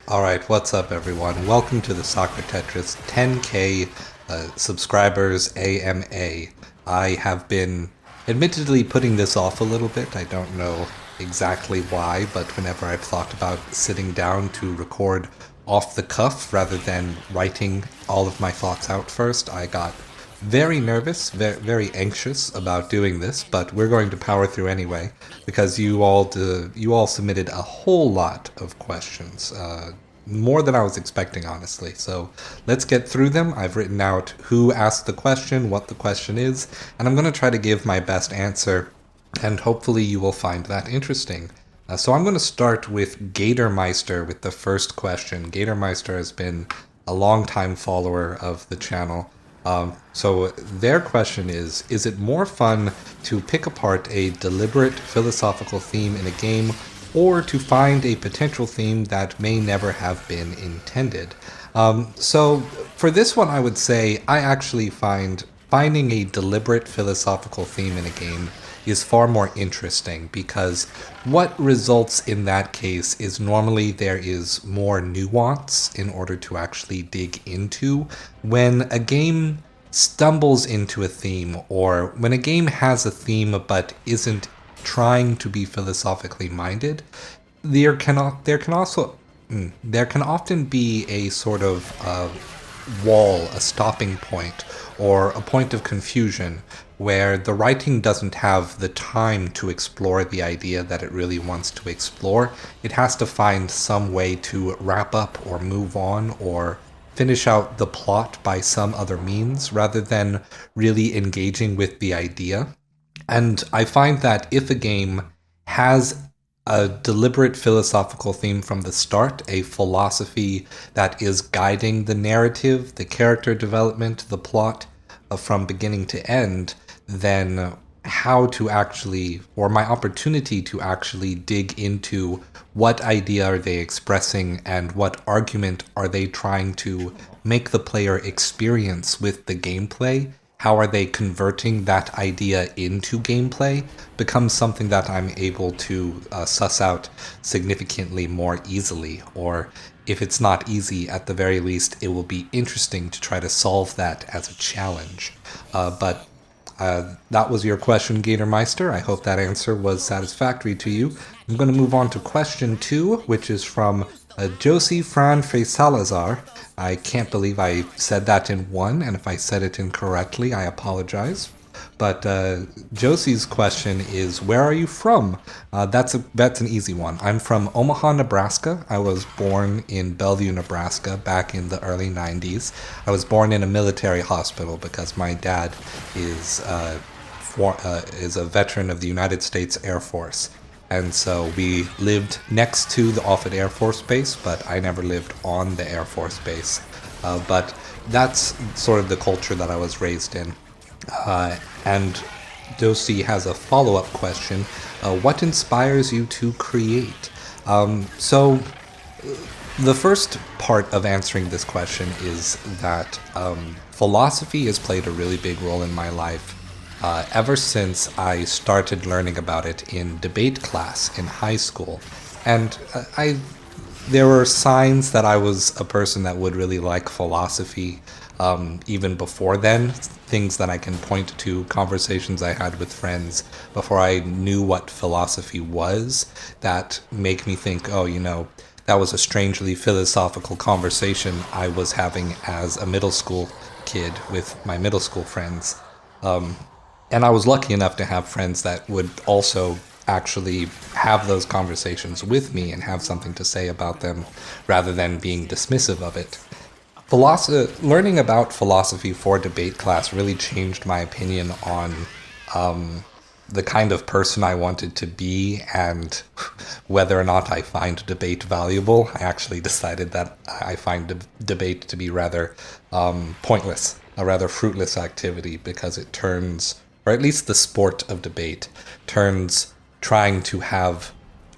Alright, what's up everyone? Welcome to the SocraTetris 10K subscribers AMA. I have been admittedly putting this off a little bit. I don't know exactly why, but whenever I've thought about sitting down to record off the cuff rather than writing all of my thoughts out first, I got very nervous, very anxious about doing this, but we're going to power through anyway because you all submitted a whole lot of questions, more than I was expecting, honestly. So let's get through them. I've written out who asked the question, what the question is, and I'm going to try to give my best answer, and hopefully you will find that interesting. So I'm going to start with Gatormeister with the first question. Gatormeister has been a long-time follower of the channel. So their question is it more fun to pick apart a deliberate philosophical theme in a game or to find a potential theme that may never have been intended? So for this one, I would say I actually find finding a deliberate philosophical theme in a game is far more interesting because what results in that case is normally there is more nuance in order to actually dig into. When a game stumbles into a theme, or when a game has a theme but isn't trying to be philosophically minded, there can often be a sort of wall, a stopping point, or a point of confusion where the writing doesn't have the time to explore the idea that it really wants to explore. It has to find some way to wrap up or move on or finish out the plot by some other means rather than really engaging with the idea. And I find that if a game has a deliberate philosophical theme from the start, a philosophy that is guiding the narrative, the character development, the plot from beginning to end, then how to actually, or my opportunity to actually dig into what idea are they expressing and what argument are they trying to make the player experience with the gameplay, how are they converting that idea into gameplay, becomes something that I'm able to suss out significantly more easily. Or if it's not easy, at the very least, it will be interesting to try to solve that as a challenge. But that was your question, Gatormeister. I hope that answer was satisfactory to you. I'm going to move on to question 2, which is from Josie Fran Salazar. I can't believe I said that in one, and if I said it incorrectly, I apologize. But Josie's question is, where are you from? That's an easy one. I'm from Omaha, Nebraska. I was born in Bellevue, Nebraska back in the early 90s. I was born in a military hospital because my dad is a veteran of the United States Air Force. And so we lived next to the Offutt Air Force Base, but I never lived on the Air Force Base. But that's sort of the culture that I was raised in. And Dosi has a follow-up question. What inspires you to create? So the first part of answering this question is that philosophy has played a really big role in my life ever since I started learning about it in debate class in high school. And there were signs that I was a person that would really like philosophy even before then. Things that I can point to, conversations I had with friends before I knew what philosophy was, that make me think, oh, that was a strangely philosophical conversation I was having as a middle school kid with my middle school friends. And I was lucky enough to have friends that would also actually have those conversations with me and have something to say about them rather than being dismissive of it. Learning about philosophy for debate class really changed my opinion on the kind of person I wanted to be and whether or not I find debate valuable. I actually decided that I find debate to be rather pointless, a rather fruitless activity, because it turns, or at least the sport of debate, turns trying to have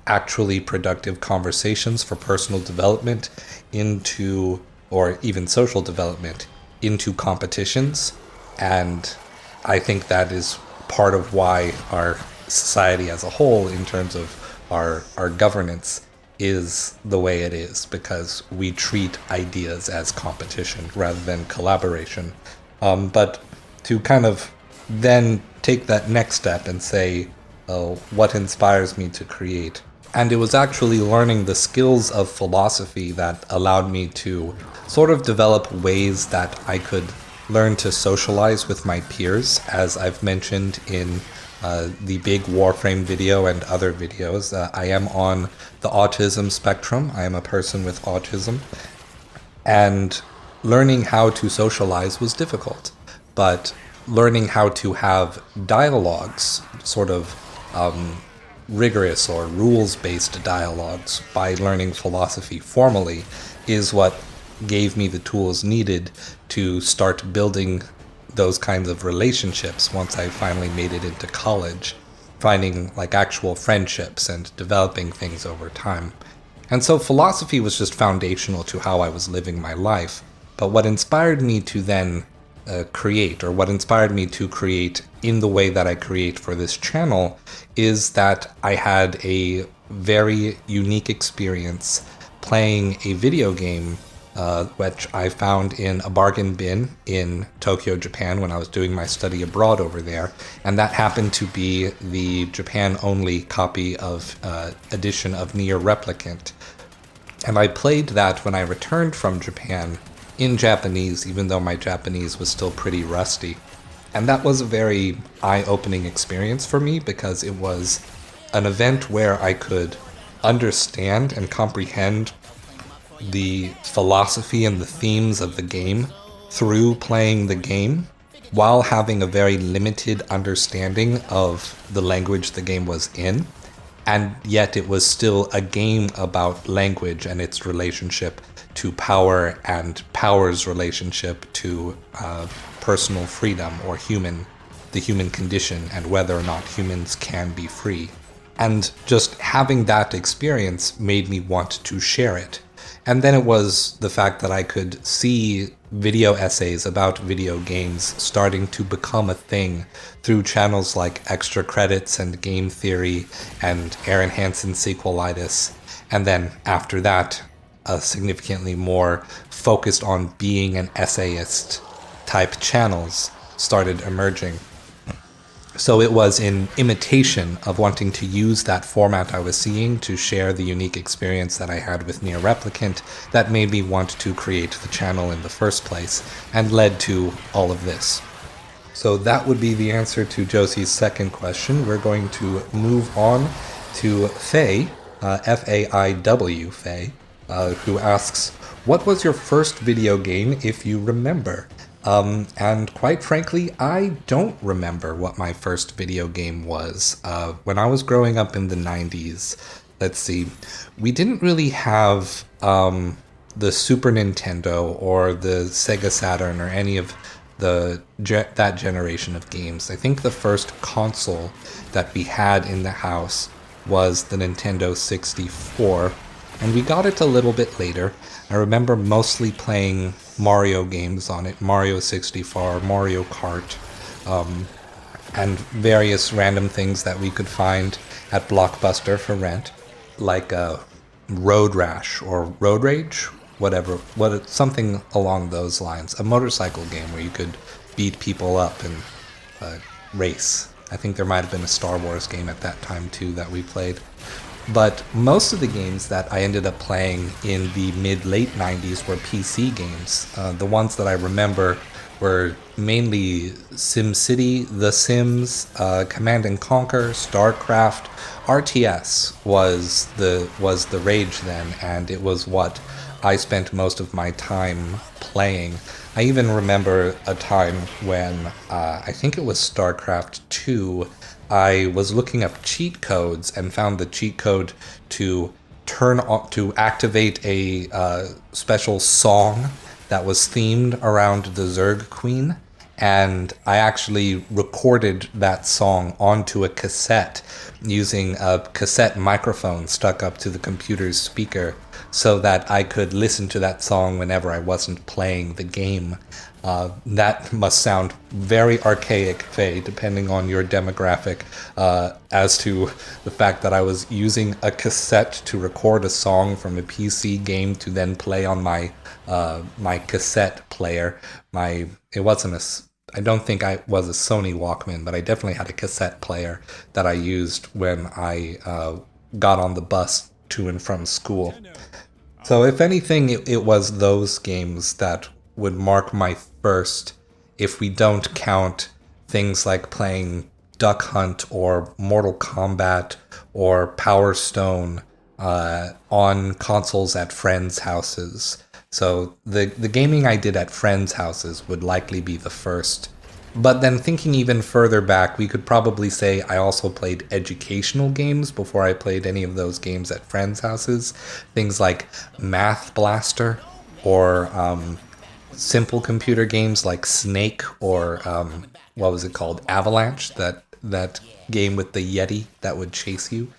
actually productive conversations for personal development into, or even social development, into competitions. And I think that is part of why our society as a whole, in terms of our governance, is the way it is because we treat ideas as competition rather than collaboration. But to kind of then take that next step and say, what inspires me to create? And it was actually learning the skills of philosophy that allowed me to sort of develop ways that I could learn to socialize with my peers, as I've mentioned in the big Warframe video and other videos. I am on the autism spectrum. I am a person with autism. And learning how to socialize was difficult. But learning how to have dialogues, sort of rigorous or rules-based dialogues, by learning philosophy formally, is what gave me the tools needed to start building those kinds of relationships once I finally made it into college, finding like actual friendships and developing things over time. And so philosophy was just foundational to how I was living my life. But what inspired me to then create, or what inspired me to create in the way that I create for this channel, is that I had a very unique experience playing a video game which I found in a bargain bin in Tokyo, Japan, when I was doing my study abroad over there. And that happened to be the Japan-only copy of edition of Nier Replicant. And I played that when I returned from Japan in Japanese, even though my Japanese was still pretty rusty. And that was a very eye-opening experience for me because it was an event where I could understand and comprehend the philosophy and the themes of the game through playing the game while having a very limited understanding of the language the game was in. And yet it was still a game about language and its relationship to power and power's relationship to personal freedom or the human condition and whether or not humans can be free. And just having that experience made me want to share it. And then it was the fact that I could see video essays about video games starting to become a thing through channels like Extra Credits and Game Theory and Aaron Hansen's Sequelitis. And then after that, significantly more focused on being an essayist type channels started emerging. So it was in imitation of wanting to use that format I was seeing to share the unique experience that I had with Nier Replicant that made me want to create the channel in the first place and led to all of this. So that would be the answer to Josie's second question. We're going to move on to Faye, F-A-I-W, Faye, who asks, what was your first video game if you remember? And quite frankly, I don't remember what my first video game was. When I was growing up in the 90s, let's see, we didn't really have the Super Nintendo or the Sega Saturn or any of that generation of games. I think the first console that we had in the house was the Nintendo 64, and we got it a little bit later. I remember mostly playing Mario games on it, Mario 64, Mario Kart, and various random things that we could find at Blockbuster for rent, like Road Rash or Road Rage, something along those lines. A motorcycle game where you could beat people up and race. I think there might have been a Star Wars game at that time too that we played. But most of the games that I ended up playing in the mid-late 90s were PC games. The ones that I remember were mainly SimCity, The Sims, Command & Conquer, StarCraft. RTS was the rage then, and it was what I spent most of my time playing. I even remember a time when, I think it was StarCraft 2, I was looking up cheat codes and found the cheat code to activate a special song that was themed around the Zerg Queen, and I actually recorded that song onto a cassette using a cassette microphone stuck up to the computer's speaker so that I could listen to that song whenever I wasn't playing the game. That must sound very archaic, Faye, depending on your demographic, as to the fact that I was using a cassette to record a song from a PC game to then play on my my cassette player. It wasn't I don't think I was a Sony Walkman, but I definitely had a cassette player that I used when I got on the bus to and from school. So if anything, it was those games that would mark my first, if we don't count things like playing Duck Hunt or Mortal Kombat or Power Stone on consoles at friends' houses. So the gaming I did at friends' houses would likely be the first. But then thinking even further back, we could probably say I also played educational games before I played any of those games at friends' houses. Things like Math Blaster or simple computer games like Snake or what was it called? Avalanche, that game with the Yeti that would chase you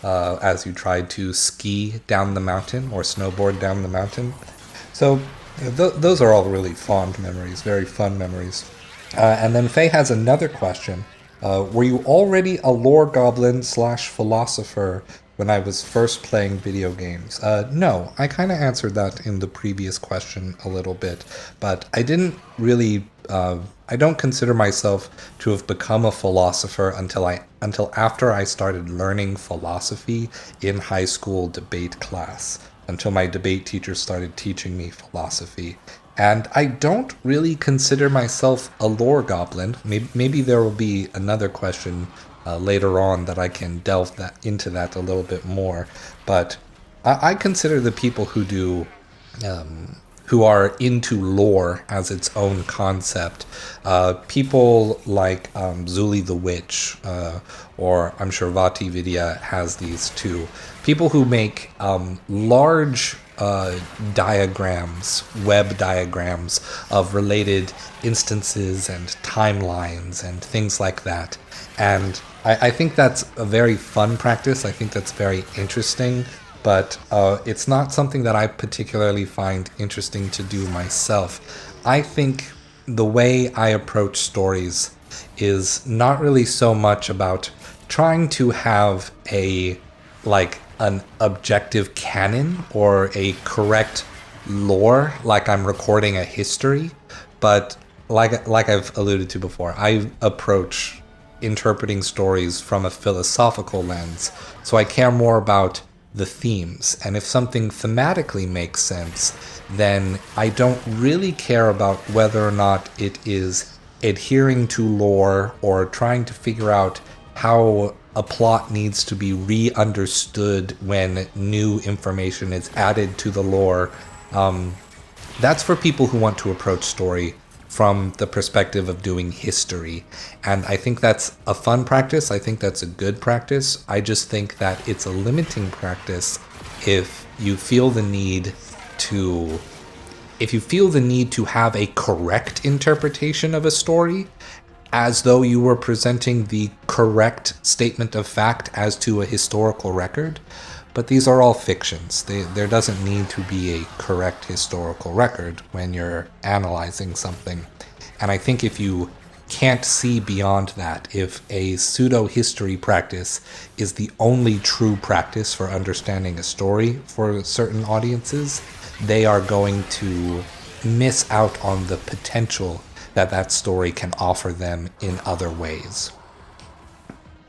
as you tried to ski down the mountain or snowboard down the mountain. So those are all really fond memories, very fun memories. And then Faye has another question. Were you already a lore goblin / philosopher when I was first playing video games? No, I kind of answered that in the previous question a little bit, but I didn't really, I don't consider myself to have become a philosopher until after I started learning philosophy in high school debate class, until my debate teacher started teaching me philosophy. And I don't really consider myself a lore goblin. Maybe there will be another question later on that I can delve into that a little bit more. But I consider the people who are into lore as its own concept, people like Zuli the Witch, or I'm sure Vati Vidya has these too. People who make large diagrams, web diagrams of related instances and timelines and things like that. And I think that's a very fun practice. I think that's very interesting, but it's not something that I particularly find interesting to do myself. I think the way I approach stories is not really so much about trying to have an objective canon or a correct lore, like I'm recording a history, but like I've alluded to before, I approach interpreting stories from a philosophical lens, so I care more about the themes, and if something thematically makes sense, then I don't really care about whether or not it is adhering to lore or trying to figure out how a plot needs to be re-understood when new information is added to the lore. That's for people who want to approach story from the perspective of doing history. And I think that's a fun practice. I think that's a good practice. I just think that it's a limiting practice if you feel the need to have a correct interpretation of a story, as though you were presenting the correct statement of fact as to a historical record. But these are all fictions. There doesn't need to be a correct historical record when you're analyzing something. And I think if you can't see beyond that, if a pseudo-history practice is the only true practice for understanding a story for certain audiences, they are going to miss out on the potential that story can offer them in other ways.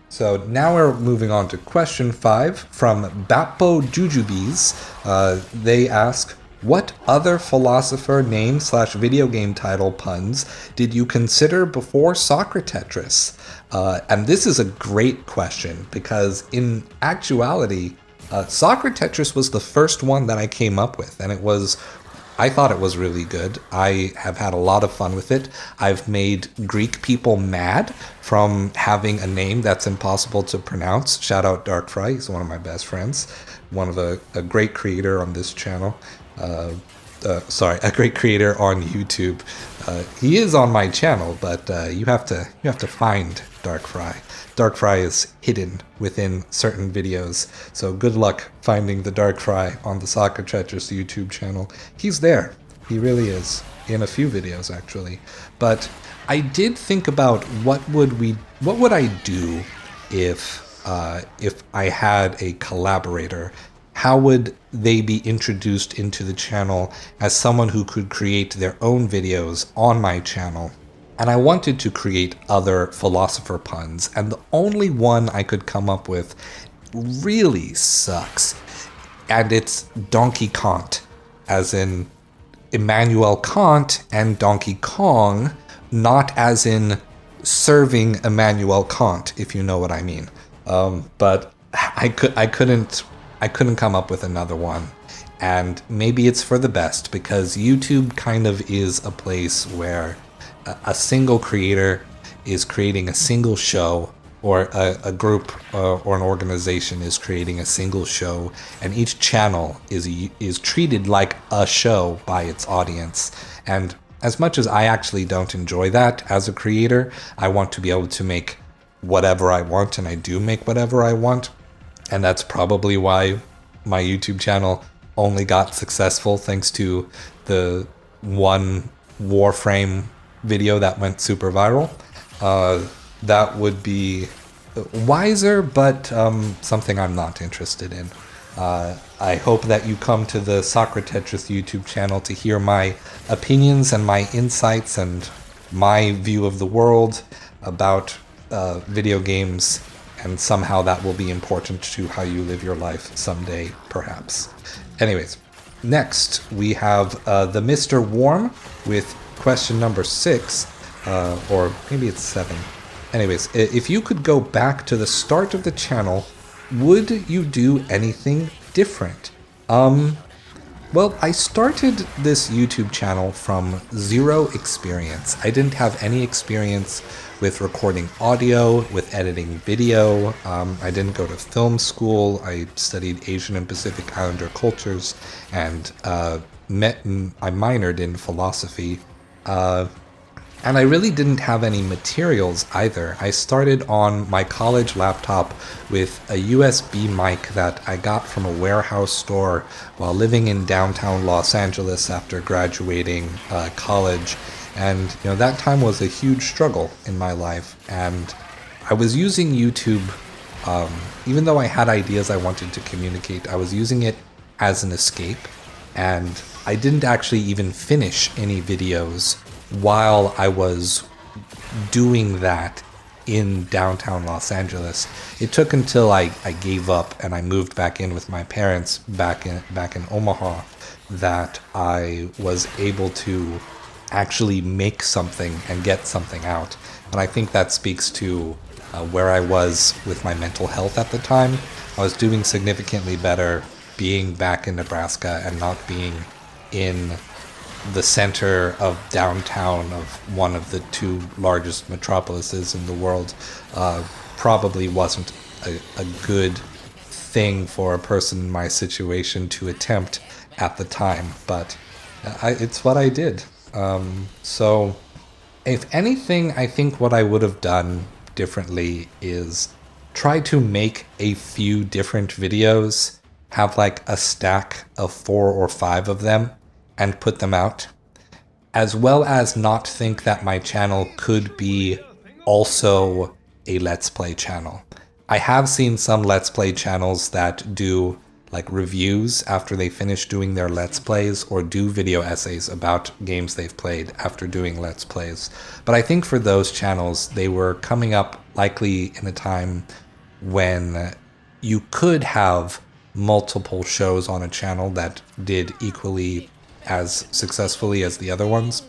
So now we're moving on to question 5 from Bappo Jujubes. They ask, what other philosopher name / video game title puns did you consider before SocraTetris? And this is a great question because in actuality, SocraTetris was the first one that I came up with, and I thought it was really good. I have had a lot of fun with it. I've made Greek people mad from having a name that's impossible to pronounce. Shout out Darkfry, he's one of my best friends, a great creator on this channel. a great creator on YouTube. He is on my channel, but you have to find Darkfry. Darkfry is hidden within certain videos, so good luck finding the Darkfry on the SocraTetris YouTube channel. He's there. He really is, in a few videos actually. But I did think about what would I do if I had a collaborator. How would they be introduced into the channel as someone who could create their own videos on my channel? And I wanted to create other philosopher puns, and the only one I could come up with really sucks. And it's Donkey Kant, as in Immanuel Kant, and Donkey Kong, not as in serving Immanuel Kant, if you know what I mean. But I couldn't come up with another one. And maybe it's for the best, because YouTube kind of is a place where a single creator is creating a single show, or a group or an organization is creating a single show, and each channel is treated like a show by its audience. And as much as I actually don't enjoy that as a creator, I want to be able to make whatever I want, and I do make whatever I want. And that's probably why my YouTube channel only got successful, thanks to the one Warframe video that went super viral. That would be wiser, but something I'm not interested in. I hope that you come to the SocraTetris YouTube channel to hear my opinions and my insights and my view of the world about video games, and somehow that will be important to how you live your life someday, perhaps. Anyways, next we have the Mr. Warm with question number 6, or maybe it's 7. Anyways, if you could go back to the start of the channel, would you do anything different? Well, I started this YouTube channel from zero experience. I didn't have any experience with recording audio, with editing video. I didn't go to film school. I studied Asian and Pacific Islander cultures, and I minored in philosophy. And I really didn't have any materials either. I started on my college laptop with a USB mic that I got from a warehouse store while living in downtown Los Angeles after graduating college. And that time was a huge struggle in my life. And I was using YouTube, even though I had ideas I wanted to communicate, I was using it as an escape. And I didn't actually even finish any videos while I was doing that in downtown Los Angeles. It took until I gave up and I moved back in with my parents back in Omaha that I was able to actually make something and get something out. And I think that speaks to where I was with my mental health at the time. I was doing significantly better being back in Nebraska and not being in the center of downtown of one of the 2 largest metropolises in the world. Probably wasn't a good thing for a person in my situation to attempt at the time, but it's what I did. So if anything, I think what I would have done differently is try to make a few different videos, have like a stack of 4 or 5 of them, and put them out, as well as not think that my channel could be also a Let's Play channel. I have seen some Let's Play channels that do like reviews after they finish doing their Let's Plays, or do video essays about games they've played after doing Let's Plays. But I think for those channels, they were coming up likely in a time when you could have multiple shows on a channel that did equally as successfully as the other ones.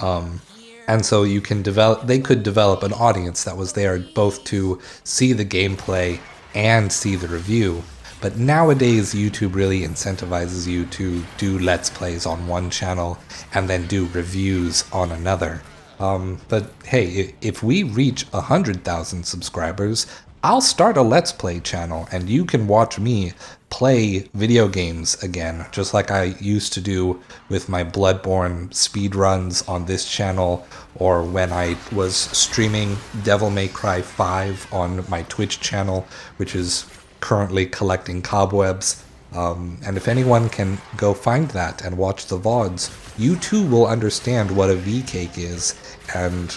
And so they could develop an audience that was there both to see the gameplay and see the review. But nowadays, YouTube really incentivizes you to do Let's Plays on one channel and then do reviews on another. But hey, if we reach 100,000 subscribers, I'll start a Let's Play channel, and you can watch me play video games again, just like I used to do with my Bloodborne speedruns on this channel, or when I was streaming Devil May Cry 5 on my Twitch channel, which is currently collecting cobwebs. And if anyone can go find that and watch the VODs, you too will understand what a V-cake is, and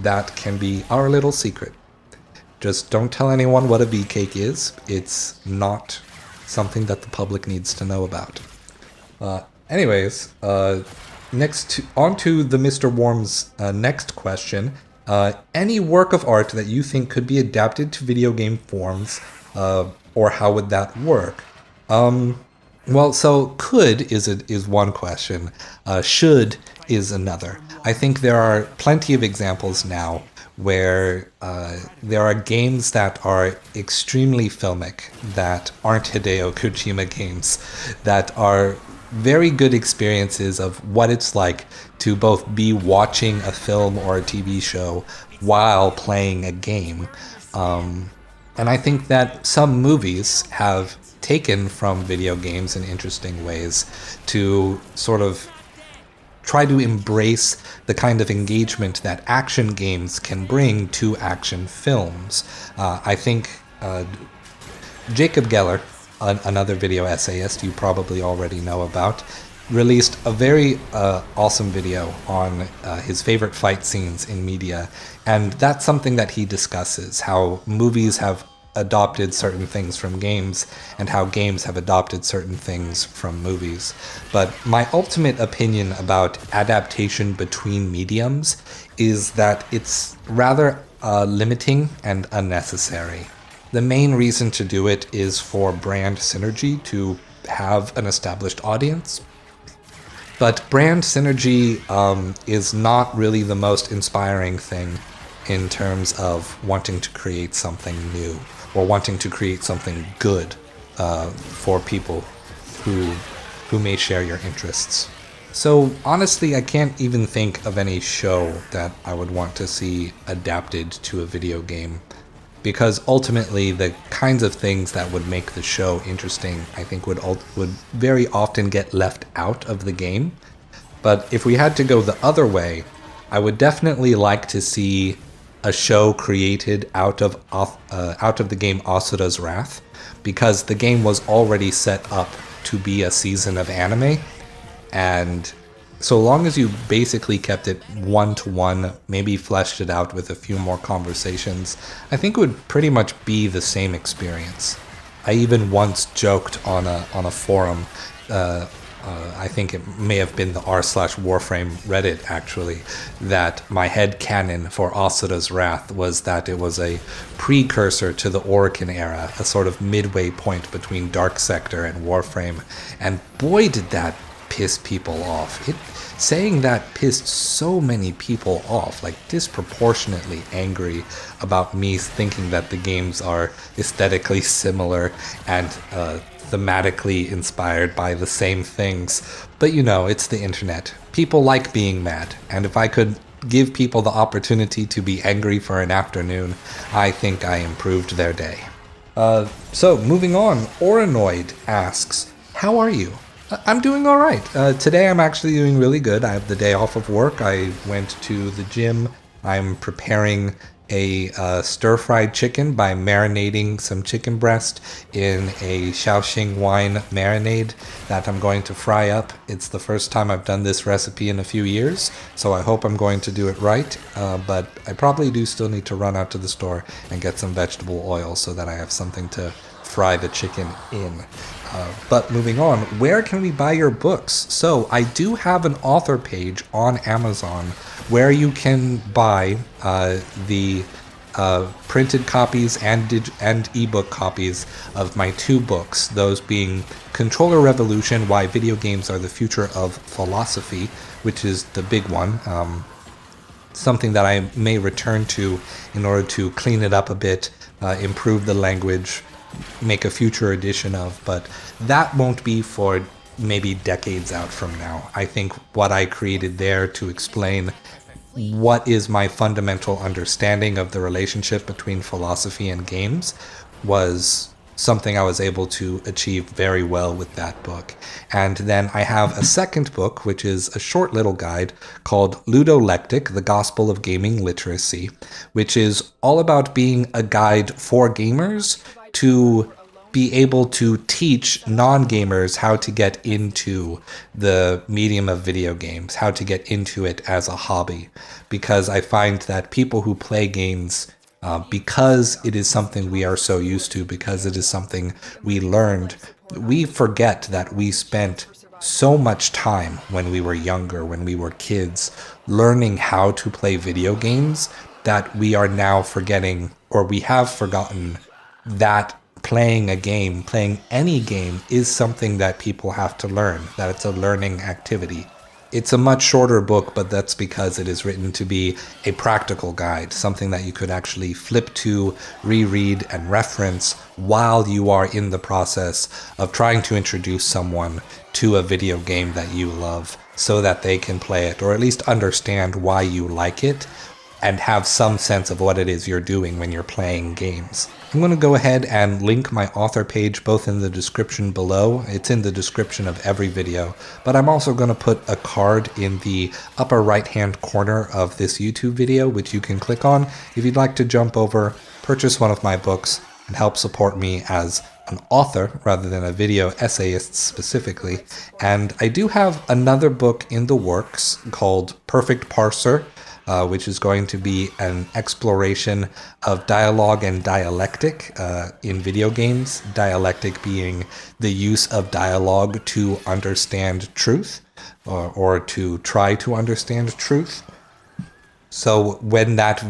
that can be our little secret. Just don't tell anyone what a V-cake is. It's not something that the public needs to know about. Anyways, on to the Mr. Worm's next question. Any work of art that you think could be adapted to video game forms, or how would that work? Well, so could is one question. Should is another. I think there are plenty of examples now where there are games that are extremely filmic, that aren't Hideo Kojima games, that are very good experiences of what it's like to both be watching a film or a TV show while playing a game. And I think that some movies have taken from video games in interesting ways to sort of try to embrace the kind of engagement that action games can bring to action films. I think Jacob Geller, another video essayist you probably already know about, released a very awesome video on his favorite fight scenes in media, and that's something that he discusses, how movies have adopted certain things from games and how games have adopted certain things from movies. But my ultimate opinion about adaptation between mediums is that it's rather limiting and unnecessary. The main reason to do it is for brand synergy, to have an established audience. But brand synergy is not really the most inspiring thing in terms of wanting to create something new, or wanting to create something good for people who may share your interests. So honestly, I can't even think of any show that I would want to see adapted to a video game, because ultimately the kinds of things that would make the show interesting, I think would very often get left out of the game. But if we had to go the other way, I would definitely like to see a show created out of the game Asura's Wrath, because the game was already set up to be a season of anime, and so long as you basically kept it one-to-one, maybe fleshed it out with a few more conversations, I think it would pretty much be the same experience. I even once joked on a forum, I think it may have been the r/Warframe Reddit actually, that my headcanon for Asura's Wrath was that it was a precursor to the Orokin era, a sort of midway point between Dark Sector and Warframe, and boy did that piss people off. Saying that pissed so many people off, like disproportionately angry about me thinking that the games are aesthetically similar and thematically inspired by the same things. But you know, it's the internet. People like being mad, and if I could give people the opportunity to be angry for an afternoon, I think I improved their day. So moving on, Oranoid asks, how are you? I'm doing all right. Today I'm actually doing really good. I have the day off of work. I went to the gym. I'm preparing a stir-fried chicken by marinating some chicken breast in a Shaoxing wine marinade that I'm going to fry up. It's the first time I've done this recipe in a few years, so I hope I'm going to do it right, but I probably do still need to run out to the store and get some vegetable oil so that I have something to fry the chicken in. But moving on, where can we buy your books? So I do have an author page on Amazon where you can buy the printed copies and ebook copies of my two books, those being Controller Revolution, Why Video Games Are the Future of Philosophy, which is the big one, something that I may return to in order to clean it up a bit, improve the language, make a future edition of, but that won't be for maybe decades out from now. I think what I created there to explain what is my fundamental understanding of the relationship between philosophy and games was something I was able to achieve very well with that book. And then I have a second book, which is a short little guide called Ludolectic, The Gospel of Gaming Literacy, which is all about being a guide for gamers to be able to teach non-gamers how to get into the medium of video games, how to get into it as a hobby. Because I find that people who play games, because it is something we are so used to, because it is something we learned, we forget that we spent so much time when we were younger, when we were kids, learning how to play video games, that we are now forgetting, or we have forgotten, that playing a game, playing any game, is something that people have to learn, that it's a learning activity. It's a much shorter book, but that's because it is written to be a practical guide, something that you could actually flip to, reread, and reference while you are in the process of trying to introduce someone to a video game that you love so that they can play it, or at least understand why you like it and have some sense of what it is you're doing when you're playing games. I'm going to go ahead and link my author page both in the description below. It's in the description of every video, but I'm also going to put a card in the upper right-hand corner of this YouTube video, which you can click on if you'd like to jump over, purchase one of my books, and help support me as an author rather than a video essayist specifically. And I do have another book in the works called Perfect Parser, which is going to be an exploration of dialogue and dialectic in video games. Dialectic being the use of dialogue to understand truth, or to try to understand truth. So when that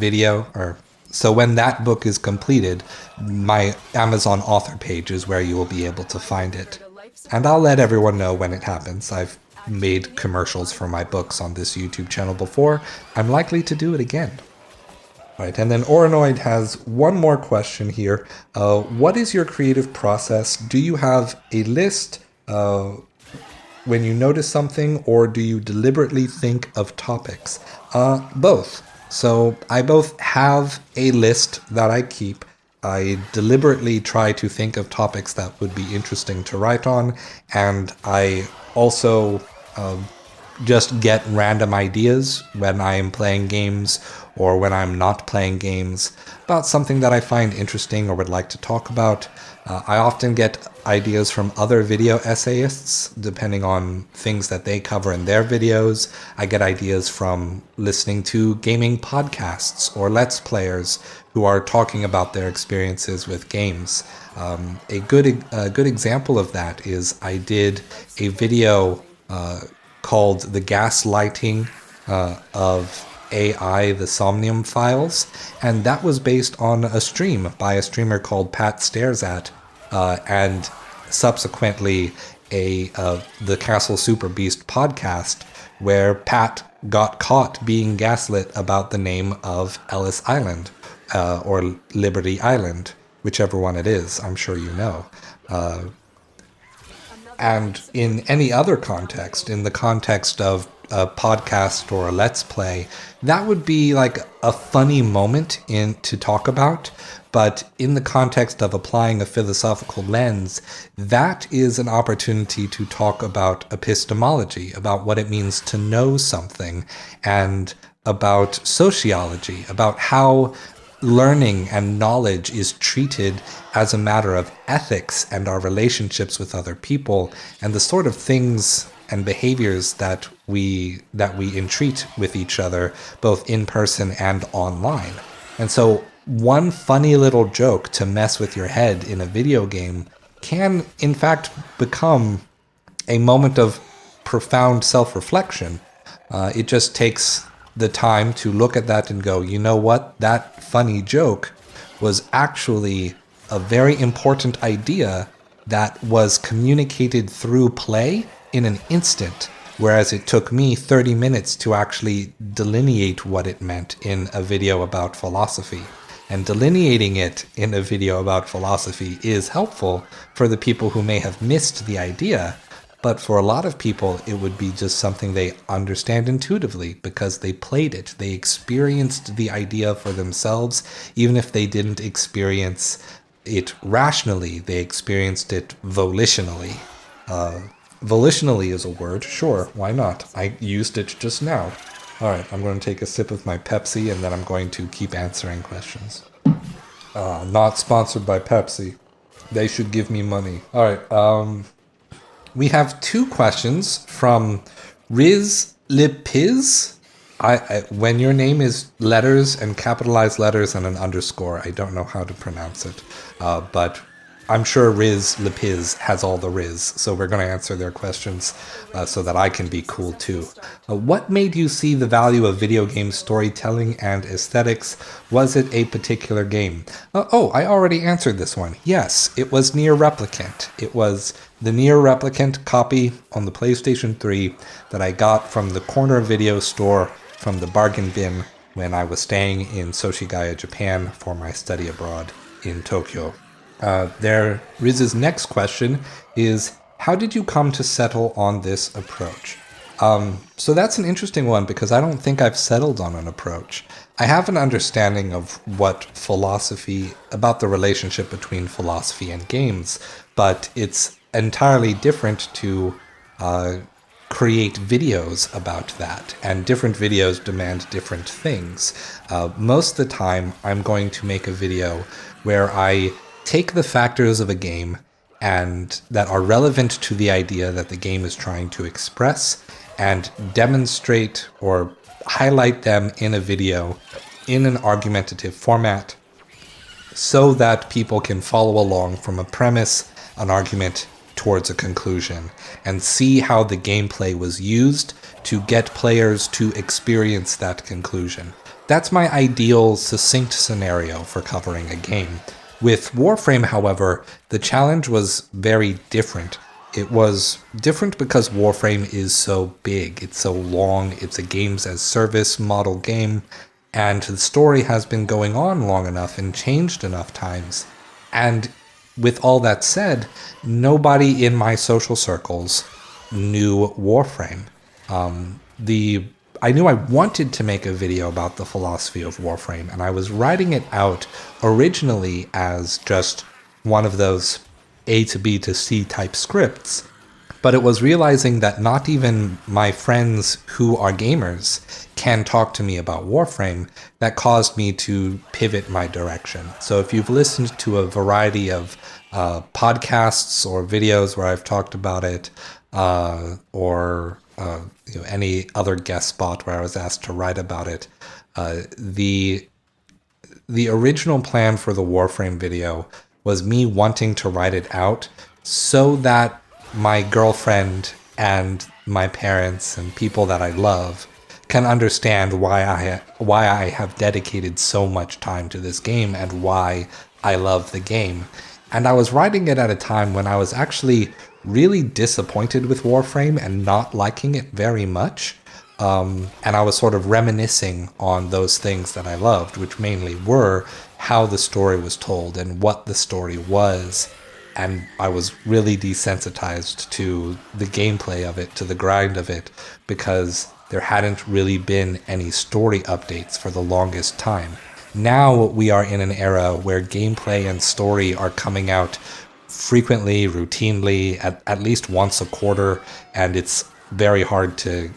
book is completed, my Amazon author page is where you will be able to find it. And I'll let everyone know when it happens. I've made commercials for my books on this YouTube channel before. I'm likely to do it again. Right, and then Oranoid has one more question here. What is your creative process? Do you have a list when you notice something, or do you deliberately think of topics? Both. So I both have a list that I keep. I deliberately try to think of topics that would be interesting to write on, and I also just get random ideas when I am playing games or when I'm not playing games about something that I find interesting or would like to talk about. I often get ideas from other video essayists, depending on things that they cover in their videos. I get ideas from listening to gaming podcasts or Let's Players who are talking about their experiences with games. A good example of that is I did a video called The Gaslighting of AI, the Somnium Files, and that was based on a stream by a streamer called Pat Stares At, and subsequently the Castle Super Beast podcast, where Pat got caught being gaslit about the name of Ellis Island, or Liberty Island, whichever one it is, I'm sure you know. And in any other context, in the context of a podcast or a Let's Play, that would be like a funny moment to talk about. But in the context of applying a philosophical lens, that is an opportunity to talk about epistemology, about what it means to know something, and about sociology, about how learning and knowledge is treated as a matter of ethics and our relationships with other people, and the sort of things and behaviors that we entreat with each other, both in person and online. And so one funny little joke to mess with your head in a video game can, in fact, become a moment of profound self-reflection. It just takes the time to look at that and go, you know what, that funny joke was actually a very important idea that was communicated through play in an instant, whereas it took me 30 minutes to actually delineate what it meant in a video about philosophy. And delineating it in a video about philosophy is helpful for the people who may have missed the idea, But for a lot of people, it would be just something they understand intuitively because they played it. They experienced the idea for themselves, even if they didn't experience it rationally, they experienced it volitionally. Volitionally is a word, sure, why not? I used it just now. All right, I'm going to take a sip of my Pepsi, and then I'm going to keep answering questions. Not sponsored by Pepsi. They should give me money. All right, we have 2 questions from Riz Lipiz. When your name is letters and capitalized letters and an underscore, I don't know how to pronounce it, but I'm sure Riz Lipiz has all the Riz, so we're going to answer their questions so that I can be cool too. What made you see the value of video game storytelling and aesthetics? Was it a particular game? I already answered this one. Yes, it was Nier Replicant. It was the Nier Replicant copy on the PlayStation 3 that I got from the corner video store from the bargain bin when I was staying in Soshigaya, Japan for my study abroad in Tokyo. Riz's next question is, how did you come to settle on this approach? So that's an interesting one because I don't think I've settled on an approach. I have an understanding of about the relationship between philosophy and games, but it's entirely different to create videos about that, and different videos demand different things. Most of the time, I'm going to make a video where I take the factors of a game and that are relevant to the idea that the game is trying to express and demonstrate or highlight them in a video in an argumentative format so that people can follow along from a premise, an argument, towards a conclusion, and see how the gameplay was used to get players to experience that conclusion. That's my ideal, succinct scenario for covering a game. With Warframe, however, the challenge was very different. It was different because Warframe is so big, it's so long, it's a games-as-service model game, and the story has been going on long enough and changed enough times. And with all that said, nobody in my social circles knew Warframe. I knew I wanted to make a video about the philosophy of Warframe, and I was writing it out originally as just one of those A to B to C type scripts. But it was realizing that not even my friends who are gamers can talk to me about Warframe that caused me to pivot my direction. So if you've listened to a variety of podcasts or videos where I've talked about it, or any other guest spot where I was asked to write about it, the original plan for the Warframe video was me wanting to write it out so that my girlfriend and my parents and people that I love can understand why I have dedicated so much time to this game and why I love the game. And I was writing it at a time when I was actually really disappointed with Warframe and not liking it very much. And I was sort of reminiscing on those things that I loved, which mainly were how the story was told and what the story was. And I was really desensitized to the gameplay of it, to the grind of it, because there hadn't really been any story updates for the longest time. Now we are in an era where gameplay and story are coming out frequently, routinely, at least once a quarter, and it's very hard to,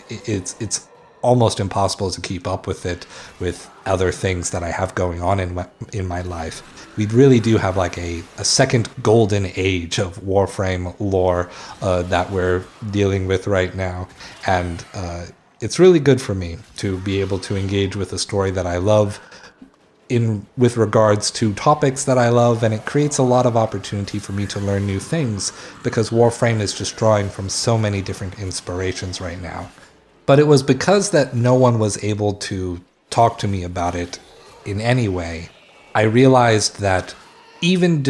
it's almost impossible to keep up with it with other things that I have going on in my life. We really do have like a second golden age of Warframe lore that we're dealing with right now, and it's really good for me to be able to engage with a story that I love with regards to topics that I love, and it creates a lot of opportunity for me to learn new things because Warframe is just drawing from so many different inspirations right now. But it was because that no one was able to talk to me about it in any way, I realized that even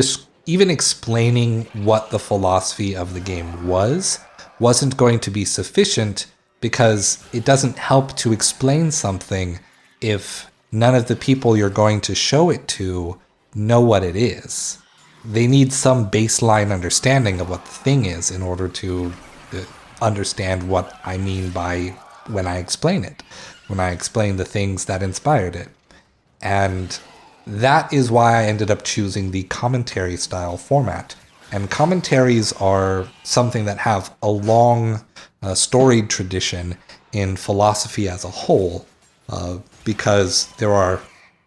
explaining what the philosophy of the game wasn't going to be sufficient, because it doesn't help to explain something if none of the people you're going to show it to know what it is. they need some baseline understanding of what the thing is in order to understand what I mean by when I explain it, when I explain the things that inspired it. And that is why I ended up choosing the commentary style format. And commentaries are something that have a long, storied tradition in philosophy as a whole, because there are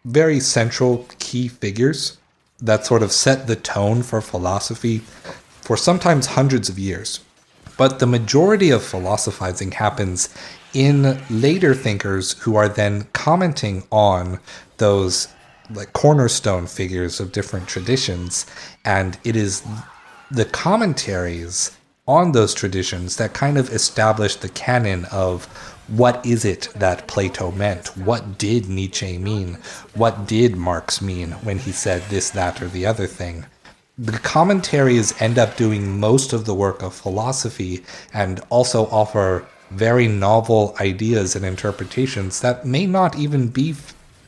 very central key figures that sort of set the tone for philosophy for sometimes hundreds of years. But the majority of philosophizing happens in later thinkers who are then commenting on those like cornerstone figures of different traditions, and it is the commentaries on those traditions that kind of establish the canon of what is it that Plato meant? What did Nietzsche mean? What did Marx mean when he said this, that, or the other thing? The commentaries end up doing most of the work of philosophy and also offer very novel ideas and interpretations that may not even be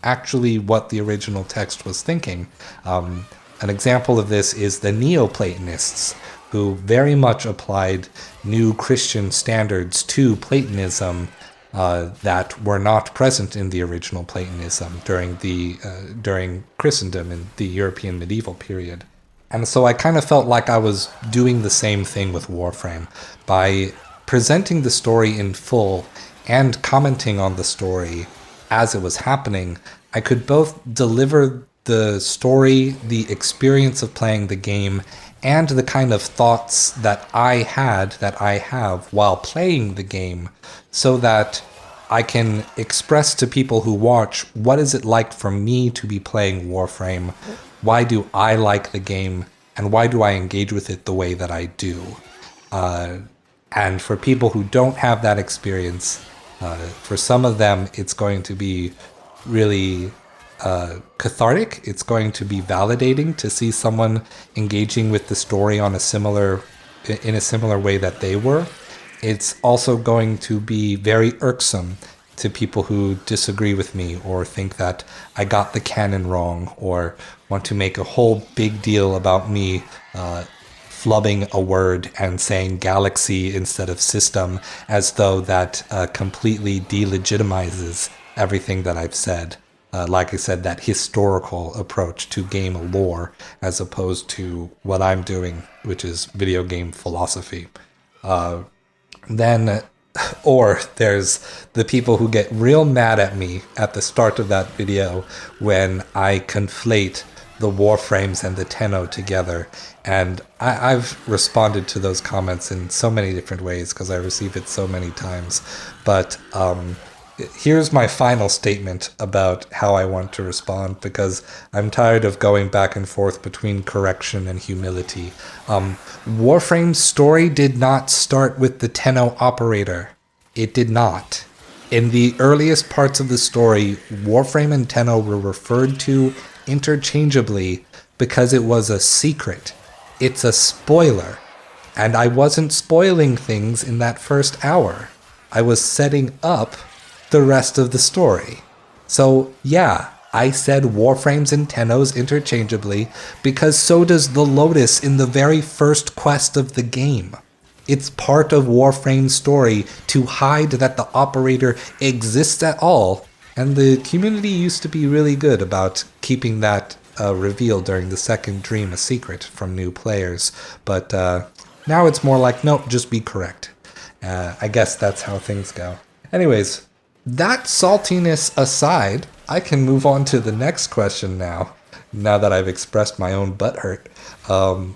actually what the original text was thinking. An example of this is the Neoplatonists, who very much applied new Christian standards to Platonism that were not present in the original Platonism during Christendom in the European medieval period. And so I kind of felt like I was doing the same thing with Warframe by presenting the story in full and commenting on the story as it was happening. I could both deliver the story, the experience of playing the game, and the kind of thoughts that I have while playing the game, so that I can express to people who watch what is it like for me to be playing Warframe, why do I like the game, and why do I engage with it the way that I do. And for people who don't have that experience, for some of them it's going to be really cathartic. It's going to be validating to see someone engaging with the story in a similar way that they were. It's also going to be very irksome to people who disagree with me or think that I got the canon wrong or want to make a whole big deal about me flubbing a word and saying galaxy instead of system, as though that completely delegitimizes everything that I've said. Like I said, that historical approach to game lore as opposed to what I'm doing, which is video game philosophy. Or there's the people who get real mad at me at the start of that video when I conflate the Warframes and the Tenno together. And I've responded to those comments in so many different ways because I receive it so many times. But here's my final statement about how I want to respond, because I'm tired of going back and forth between correction and humility. Warframe's story did not start with the Tenno operator. It did not. In the earliest parts of the story, Warframe and Tenno were referred to interchangeably because it was a secret. It's a spoiler. And I wasn't spoiling things in that first hour. I was setting up the rest of the story. So yeah, I said Warframes and Tennos interchangeably because so does the Lotus in the very first quest of the game. It's part of Warframe's story to hide that the operator exists at all, and the community used to be really good about keeping that reveal during the second dream a secret from new players, but now it's more like, nope, just be correct. I guess that's how things go. Anyways, that saltiness aside, I can move on to the next question now that I've expressed my own butthurt.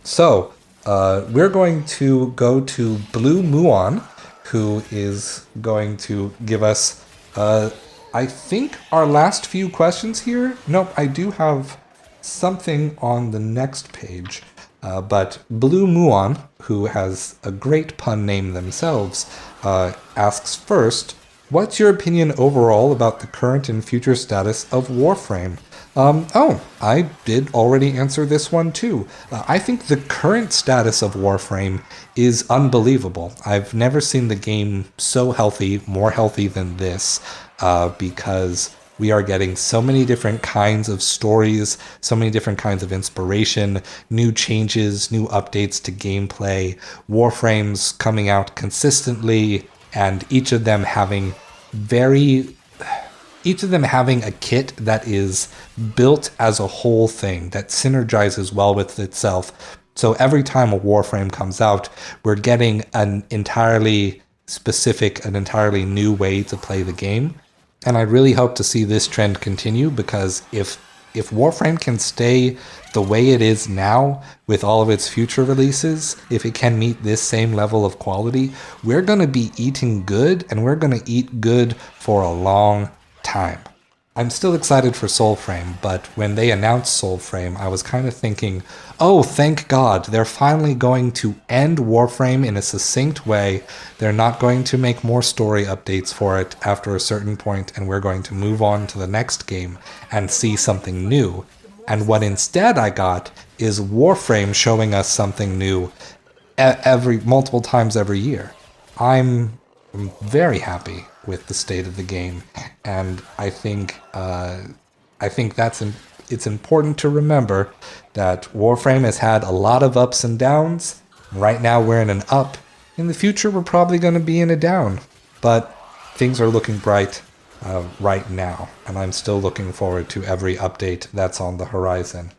So we're going to go to Blue Muon, who is going to give us, I think, our last few questions here. Nope, I do have something on the next page. But Blue Muon, who has a great pun name themselves, asks first, what's your opinion overall about the current and future status of Warframe? I did already answer this one too. I think the current status of Warframe is unbelievable. I've never seen the game so healthy, more healthy than this, because We are getting so many different kinds of stories, so many different kinds of inspiration, new changes, new updates to gameplay, Warframes coming out consistently, and each of them having a kit that is built as a whole thing that synergizes well with itself. So every time a Warframe comes out, we're getting an entirely specific, an entirely new way to play the game. And I really hope to see this trend continue, because if Warframe can stay the way it is now with all of its future releases, if it can meet this same level of quality, we're going to be eating good, and we're going to eat good for a long time. I'm still excited for Soulframe, but when they announced Soulframe, I was kind of thinking, oh, thank God, they're finally going to end Warframe in a succinct way. They're not going to make more story updates for it after a certain point, and we're going to move on to the next game and see something new. And what instead I got is Warframe showing us something new multiple times every year. I'm very happy with the state of the game, and I think it's important to remember that Warframe has had a lot of ups and downs. Right now we're in an up. In the future we're probably going to be in a down, but things are looking bright right now, and I'm still looking forward to every update that's on the horizon.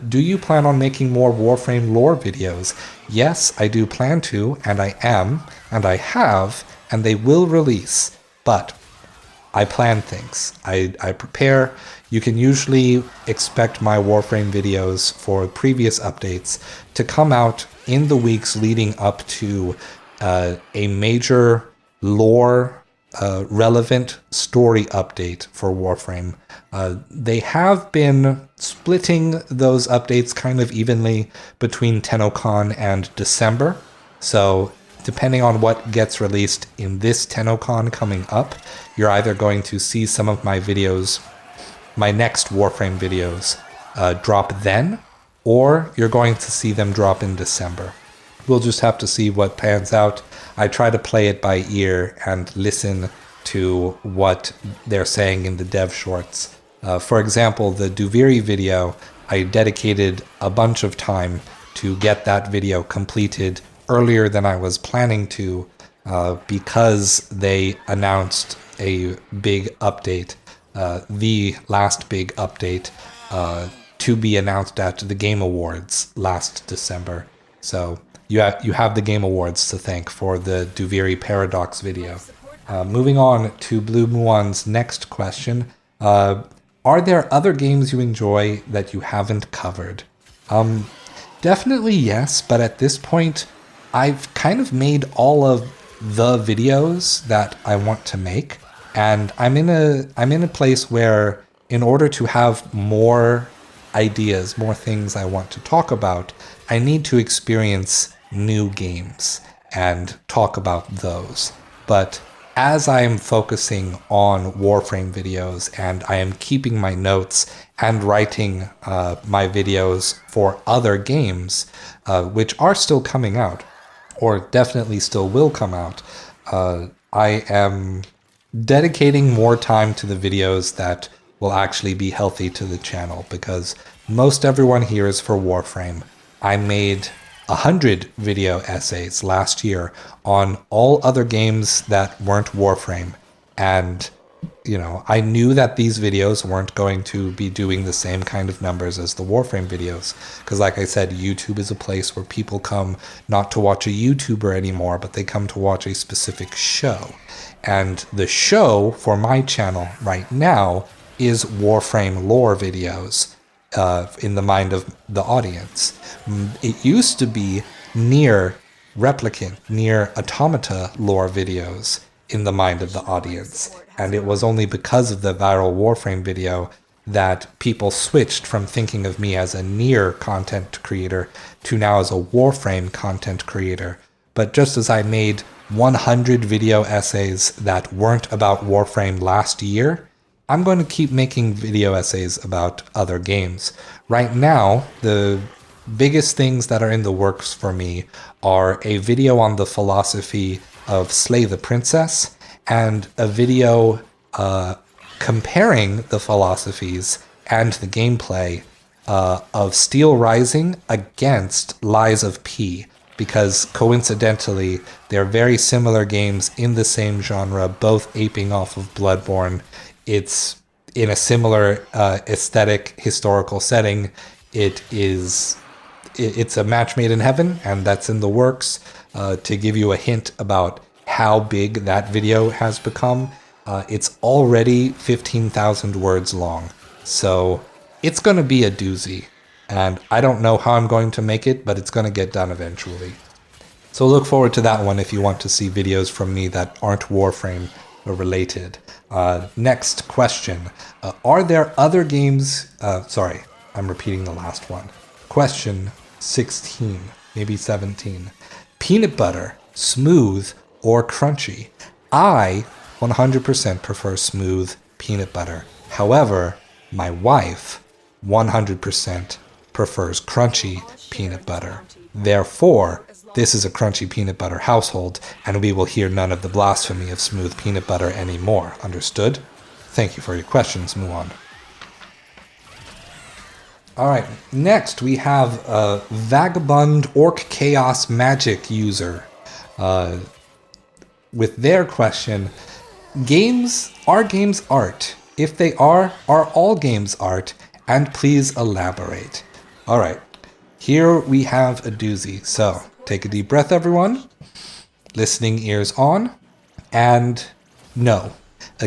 Do you plan on making more Warframe lore videos? Yes, I do plan to, and I am, and I have, and they will release. But I plan things. I prepare. You can usually expect my Warframe videos for previous updates to come out in the weeks leading up to a major lore relevant story update for Warframe. They have been splitting those updates kind of evenly between TennoCon and December. So depending on what gets released in this TennoCon coming up, you're either going to see some of my videos, my next Warframe videos, drop then, or you're going to see them drop in December. We'll just have to see what pans out. I try to play it by ear and listen to what they're saying in the dev shorts. For example, the Duviri video, I dedicated a bunch of time to get that video completed earlier than I was planning to, because they announced a big update, the last big update, to be announced at the Game Awards last December. So you have the Game Awards to thank for the Duviri Paradox video. Moving on to Blue Muon's next question. Are there other games you enjoy that you haven't covered? Definitely yes, but at this point, I've kind of made all of the videos that I want to make, and I'm in a place where, in order to have more ideas, more things I want to talk about, I need to experience new games and talk about those. But as I am focusing on Warframe videos, and I am keeping my notes and writing my videos for other games, which are still coming out, or definitely still will come out, I am dedicating more time to the videos that will actually be healthy to the channel, because most everyone here is for Warframe. I made 100 video essays last year on all other games that weren't Warframe, and I knew that these videos weren't going to be doing the same kind of numbers as the Warframe videos, because like I said, YouTube is a place where people come not to watch a YouTuber anymore, but they come to watch a specific show. And the show for my channel right now is Warframe lore videos, in the mind of the audience. It used to be near Replicant, near Automata lore videos in the mind of the audience. And it was only because of the viral Warframe video that people switched from thinking of me as a near content creator to now as a Warframe content creator. But just as I made 100 video essays that weren't about Warframe last year, I'm going to keep making video essays about other games. Right now, the biggest things that are in the works for me are a video on the philosophy of Slay the Princess, and a video comparing the philosophies and the gameplay of Steel Rising against Lies of P, because coincidentally, they're very similar games in the same genre, both aping off of Bloodborne. It's in a similar aesthetic, historical setting. It's a match made in heaven, and that's in the works. To give you a hint about how big that video has become, it's already 15,000 words long. So it's going to be a doozy. And I don't know how I'm going to make it, but it's going to get done eventually. So look forward to that one if you want to see videos from me that aren't Warframe related. Next question. Are there other games... sorry, I'm repeating the last one. Question 16, maybe 17. Peanut butter, smooth or crunchy? I 100% prefer smooth peanut butter. However, my wife 100% prefers crunchy peanut butter. Therefore, this is a crunchy peanut butter household, and we will hear none of the blasphemy of smooth peanut butter anymore. Understood? Thank you for your questions, Muon. Alright, next we have a Vagabond Orc Chaos Magic user with their question. Are games art? If they are all games art? And please elaborate. Alright, here we have a doozy. So, take a deep breath, everyone. Listening ears on. And no,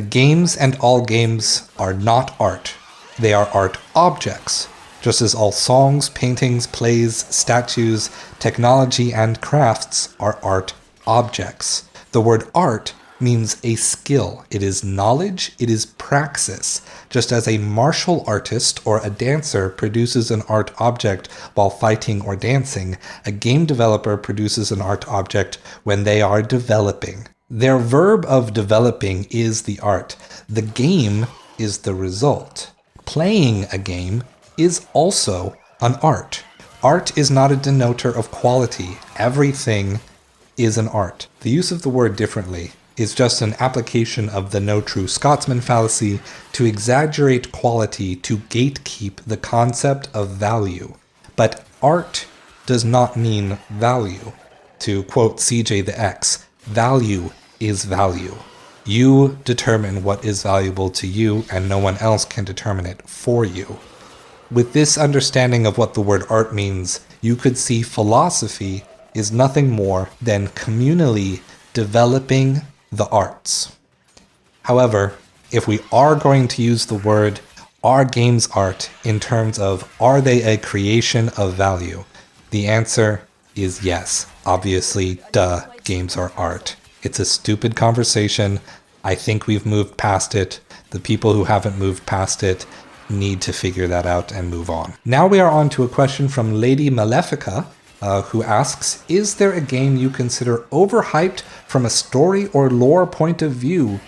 games and all games are not art. They are art objects. Just as all songs, paintings, plays, statues, technology, and crafts are art objects. The word art means a skill. It is knowledge, it is praxis. Just as a martial artist or a dancer produces an art object while fighting or dancing, a game developer produces an art object when they are developing. Their verb of developing is the art. The game is the result. Playing a game is also an art. Art is not a denoter of quality. Everything is an art. The use of the word differently is just an application of the no true Scotsman fallacy to exaggerate quality to gatekeep the concept of value. But art does not mean value. To quote CJ the X, value is value. You determine what is valuable to you, and no one else can determine it for you. With this understanding of what the word art means, you could see philosophy is nothing more than communally developing the arts. However, if we are going to use the word are games art in terms of are they a creation of value, the answer is yes. Obviously, games are art. It's a stupid conversation. I think we've moved past it. The people who haven't moved past it need to figure that out and move on. Now we are on to a question from Lady Malefica, who asks, is there a game you consider overhyped from a story or lore point of view?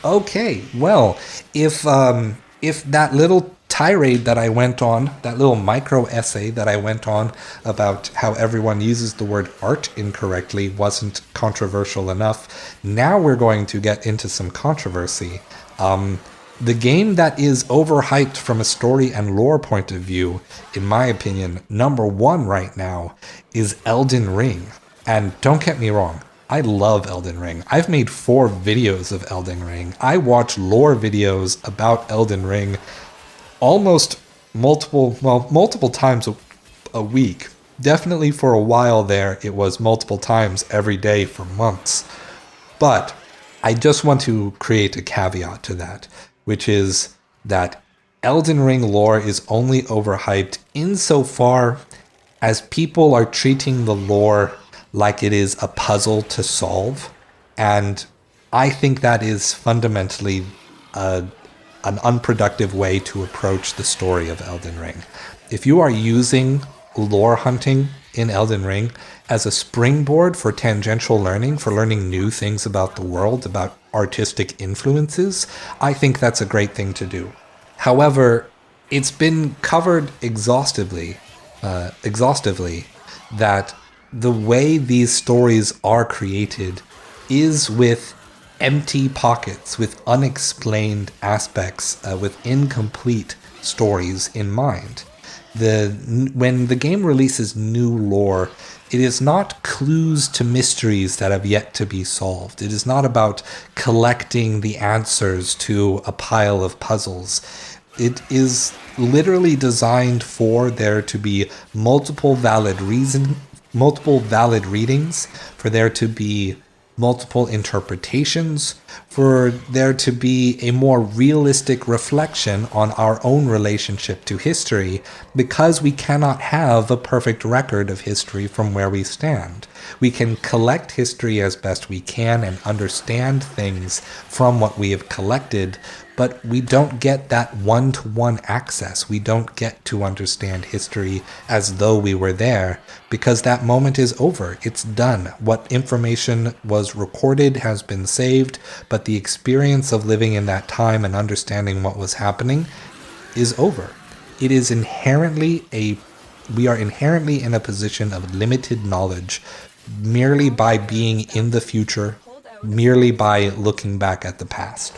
Okay, well, if that little tirade that I went on, that little micro essay that I went on about how everyone uses the word art incorrectly wasn't controversial enough, now we're going to get into some controversy. The game that is overhyped from a story and lore point of view, in my opinion, number one right now, is Elden Ring. And don't get me wrong, I love Elden Ring. I've made 4 videos of Elden Ring. I watch lore videos about Elden Ring almost multiple times a week. Definitely for a while there, it was multiple times every day for months. But I just want to create a caveat to that, which is that Elden Ring lore is only overhyped insofar as people are treating the lore like it is a puzzle to solve. And I think that is fundamentally an unproductive way to approach the story of Elden Ring. If you are using lore hunting in Elden Ring as a springboard for tangential learning, for learning new things about the world, about artistic influences, I think that's a great thing to do. However, it's been covered exhaustively that the way these stories are created is with empty pockets with unexplained aspects, with incomplete stories in mind. When the game releases new lore, it is not clues to mysteries that have yet to be solved. It is not about collecting the answers to a pile of puzzles. It is literally designed for there to be multiple valid readings, for there to be multiple interpretations, for there to be a more realistic reflection on our own relationship to history, because we cannot have a perfect record of history from where we stand. We can collect history as best we can and understand things from what we have collected, but we don't get that one-to-one access. We don't get to understand history as though we were there, because that moment is over. It's done. What information was recorded has been saved, but the experience of living in that time and understanding what was happening is over. It is we are inherently in a position of limited knowledge merely by being in the future, merely by looking back at the past.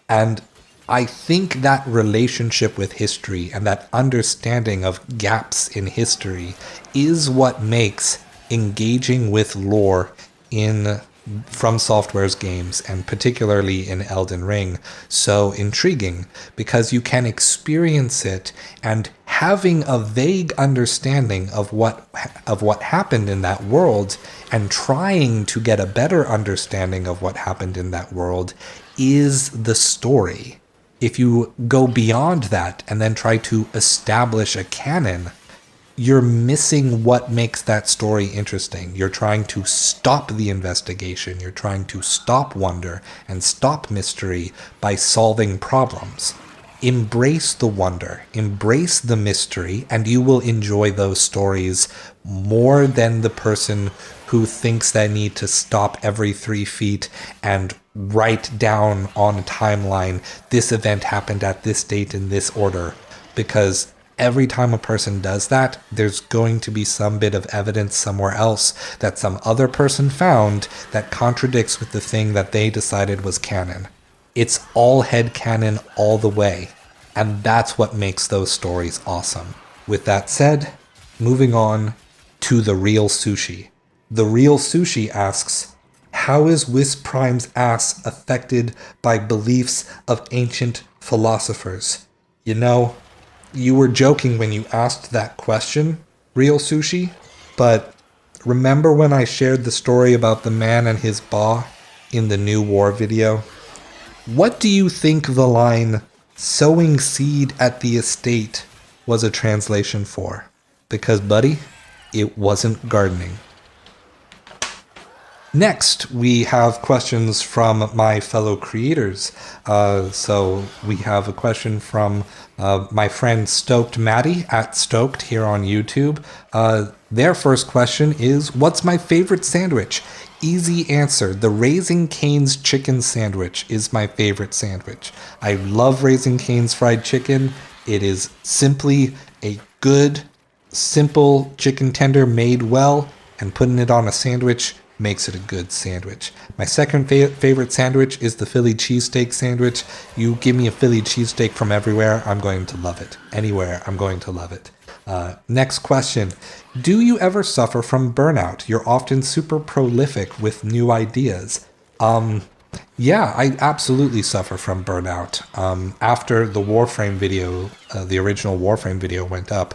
And I think that relationship with history and that understanding of gaps in history is what makes engaging with lore in From Software's games, and particularly in Elden Ring, so intriguing, because you can experience it, and having a vague understanding of what happened in that world and trying to get a better understanding of what happened in that world is the story. If you go beyond that and then try to establish a canon, you're missing what makes that story interesting. You're trying to stop the investigation. You're trying to stop wonder and stop mystery by solving problems. Embrace the wonder, embrace the mystery, and you will enjoy those stories more than the person who thinks they need to stop every 3 feet and write down on a timeline, this event happened at this date in this order. Because every time a person does that, there's going to be some bit of evidence somewhere else that some other person found that contradicts with the thing that they decided was canon. It's all headcanon all the way, and that's what makes those stories awesome. With that said, moving on to The Real Sushi. The Real Sushi asks, how is Whis Prime's ass affected by beliefs of ancient philosophers? You know, you were joking when you asked that question, Real Sushi, but remember when I shared the story about the man and his ba in the new war video? What do you think the line, sowing seed at the estate, was a translation for? Because, buddy, it wasn't gardening. Next, we have questions from my fellow creators. So we have a question from my friend Stoked Maddie at Stoked here on YouTube. Their first question is, what's my favorite sandwich? Easy answer. The Raising Cane's chicken sandwich is my favorite sandwich. I love Raising Cane's fried chicken. It is simply a good, simple chicken tender made well, and putting it on a sandwich makes it a good sandwich. My second favorite sandwich is the Philly cheesesteak sandwich. You give me a Philly cheesesteak from everywhere, I'm going to love it. Anywhere, I'm going to love it. Next question. Do you ever suffer from burnout? You're often super prolific with new ideas. Yeah, I absolutely suffer from burnout. After the Warframe video, the original Warframe video went up,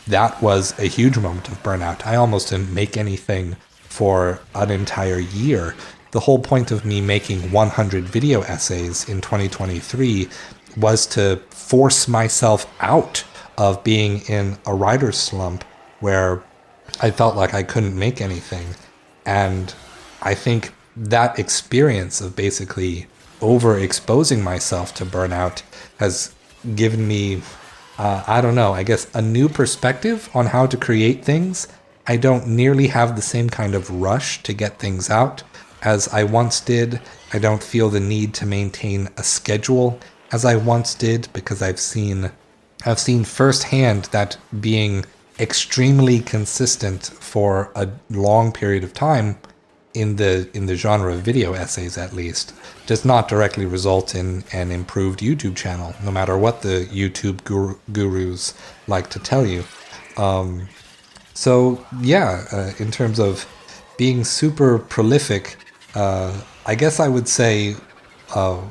that was a huge moment of burnout. I almost didn't make anything for an entire year. The whole point of me making 100 video essays in 2023 was to force myself out of being in a writer's slump where I felt like I couldn't make anything. And I think that experience of basically overexposing myself to burnout has given me, I don't know, I guess a new perspective on how to create things. I don't nearly have the same kind of rush to get things out as I once did. I don't feel the need to maintain a schedule as I once did, because I've seen firsthand that being extremely consistent for a long period of time in the genre of video essays at least, does not directly result in an improved YouTube channel, no matter what the YouTube gurus like to tell you. So yeah, in terms of being super prolific, I guess I would say, well,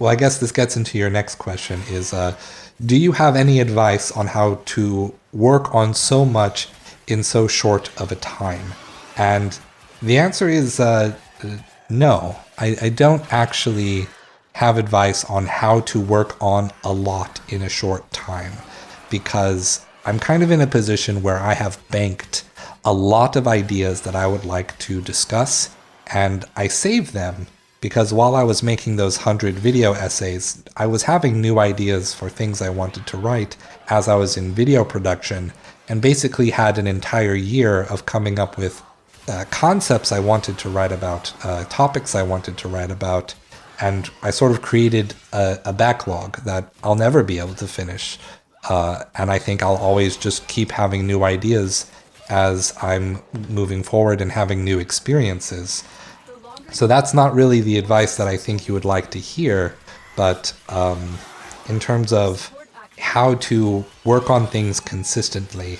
I guess this gets into your next question is, do you have any advice on how to work on so much in so short of a time? And the answer is no. I don't actually have advice on how to work on a lot in a short time, because I'm kind of in a position where I have banked a lot of ideas that I would like to discuss, and I save them because while I was making those 100 video essays, I was having new ideas for things I wanted to write as I was in video production, and basically had an entire year of coming up with concepts I wanted to write about, topics I wanted to write about, and I sort of created a backlog that I'll never be able to finish. And I think I'll always just keep having new ideas as I'm moving forward and having new experiences. So that's not really the advice that I think you would like to hear, but in terms of how to work on things consistently,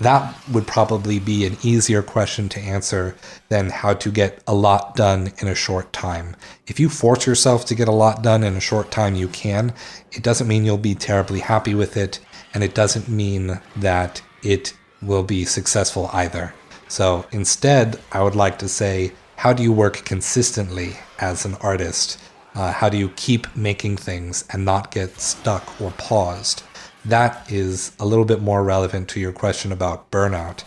that would probably be an easier question to answer than how to get a lot done in a short time. If you force yourself to get a lot done in a short time, you can. It doesn't mean you'll be terribly happy with it, and it doesn't mean that it will be successful either. So instead, I would like to say, how do you work consistently as an artist? How do you keep making things and not get stuck or paused? That is a little bit more relevant to your question about burnout.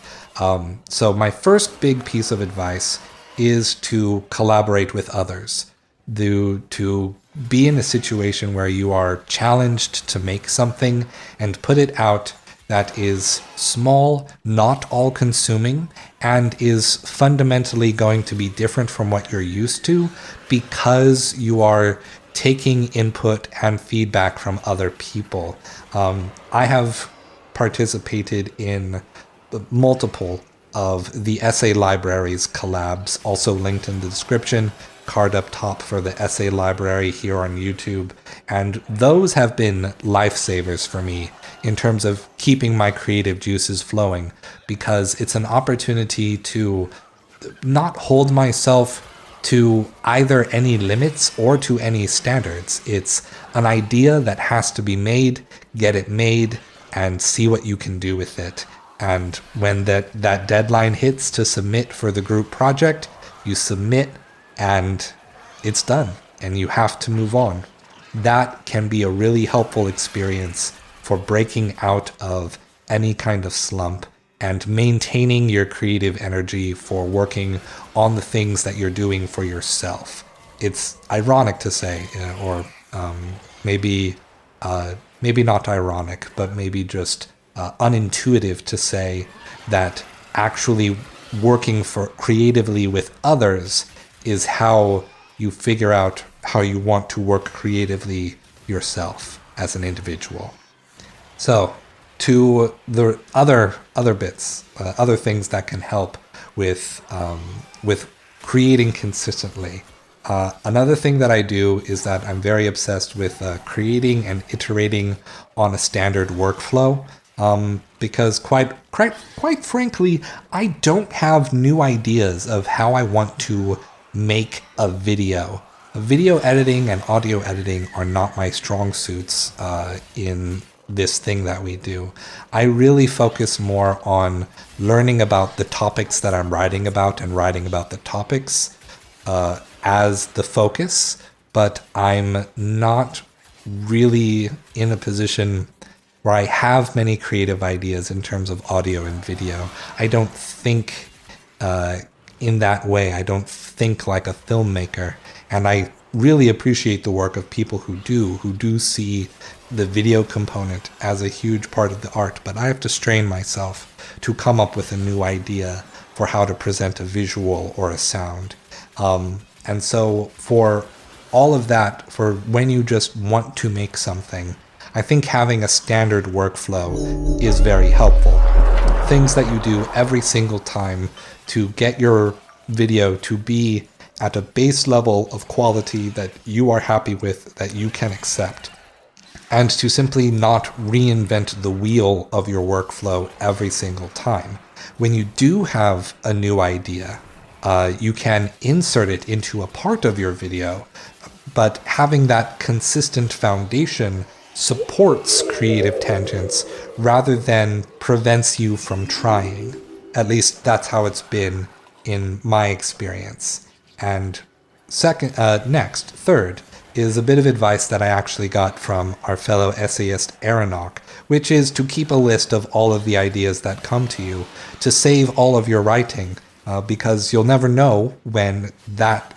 So my first big piece of advice is to collaborate with others. To be in a situation where you are challenged to make something and put it out that is small, not all-consuming, and is fundamentally going to be different from what you're used to because you are taking input and feedback from other people. I have participated in multiple of the essay libraries collabs, also linked in the description, card up top for the essay library here on YouTube, and those have been lifesavers for me in terms of keeping my creative juices flowing, because it's an opportunity to not hold myself to either any limits or to any standards. It's an idea that has to be made, get it made, and see what you can do with it. And when that deadline hits to submit for the group project, you submit and it's done, and you have to move on. That can be a really helpful experience for breaking out of any kind of slump and maintaining your creative energy for working on the things that you're doing for yourself. It's ironic to say, or maybe not ironic, but maybe just unintuitive to say that actually working for creatively with others is how you figure out how you want to work creatively yourself as an individual. So, to the other bits, other things that can help with creating consistently. Another thing that I do is that I'm very obsessed with creating and iterating on a standard workflow, because quite frankly, I don't have new ideas of how I want to make a video. Video editing and audio editing are not my strong suits in this thing that we do. I really focus more on learning about the topics that I'm writing about and writing about the topics as the focus, but I'm not really in a position where I have many creative ideas in terms of audio and video. I don't think in that way. I don't think like a filmmaker, and I really appreciate the work of people who do see the video component as a huge part of the art, but I have to strain myself to come up with a new idea for how to present a visual or a sound. And so for all of that, for when you just want to make something, I think having a standard workflow is very helpful. things that you do every single time to get your video to be at a base level of quality that you are happy with, that you can accept, and to simply not reinvent the wheel of your workflow every single time. When you do have a new idea, you can insert it into a part of your video, but having that consistent foundation supports creative tangents rather than prevents you from trying. At least that's how it's been in my experience. And third, is a bit of advice that I actually got from our fellow essayist Aronok, which is to keep a list of all of the ideas that come to you, to save all of your writing, because you'll never know when that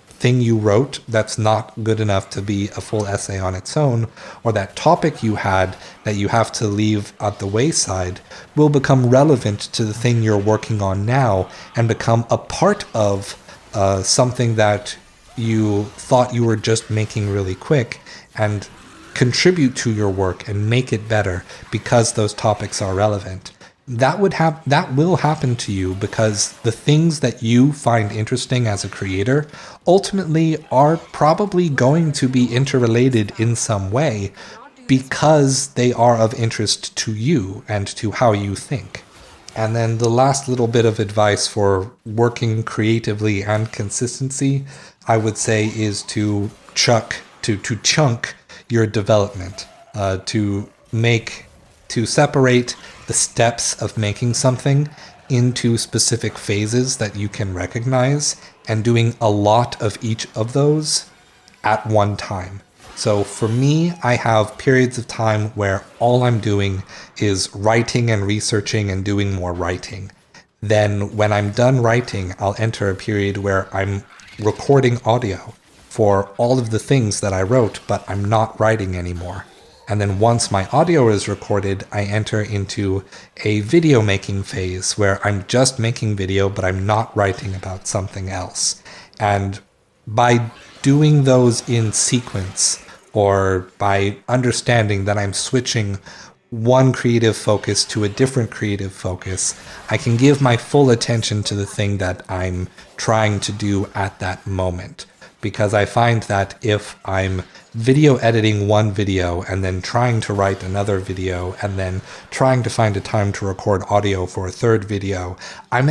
thing you wrote that's not good enough to be a full essay on its own, or that topic you had that you have to leave at the wayside, will become relevant to the thing you're working on now and become a part of something that you thought you were just making really quick, and contribute to your work and make it better because those topics are relevant. That will happen to you because the things that you find interesting as a creator ultimately are probably going to be interrelated in some way because they are of interest to you and to how you think. And then the last little bit of advice for working creatively and consistency, I would say, is to chunk your development, to separate the steps of making something into specific phases that you can recognize, and doing a lot of each of those at one time. So for me, I have periods of time where all I'm doing is writing and researching and doing more writing. Then when I'm done writing, I'll enter a period where I'm recording audio for all of the things that I wrote, but I'm not writing anymore. And then once my audio is recorded, I enter into a video making phase where I'm just making video, but I'm not writing about something else. And by doing those in sequence, or by understanding that I'm switching one creative focus to a different creative focus, I can give my full attention to the thing that I'm trying to do at that moment. Because I find that if I'm video editing one video and then trying to write another video and then trying to find a time to record audio for a third video, I'm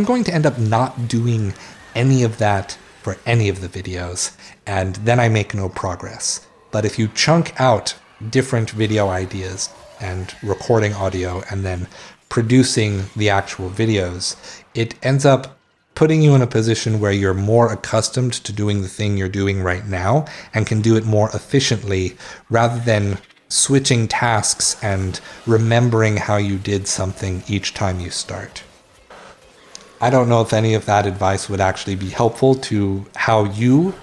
going to end up not doing any of that for any of the videos, and then I make no progress. But if you chunk out different video ideas and recording audio and then producing the actual videos, it ends up putting you in a position where you're more accustomed to doing the thing you're doing right now and can do it more efficiently rather than switching tasks and remembering how you did something each time you start. I don't know if any of that advice would actually be helpful to how you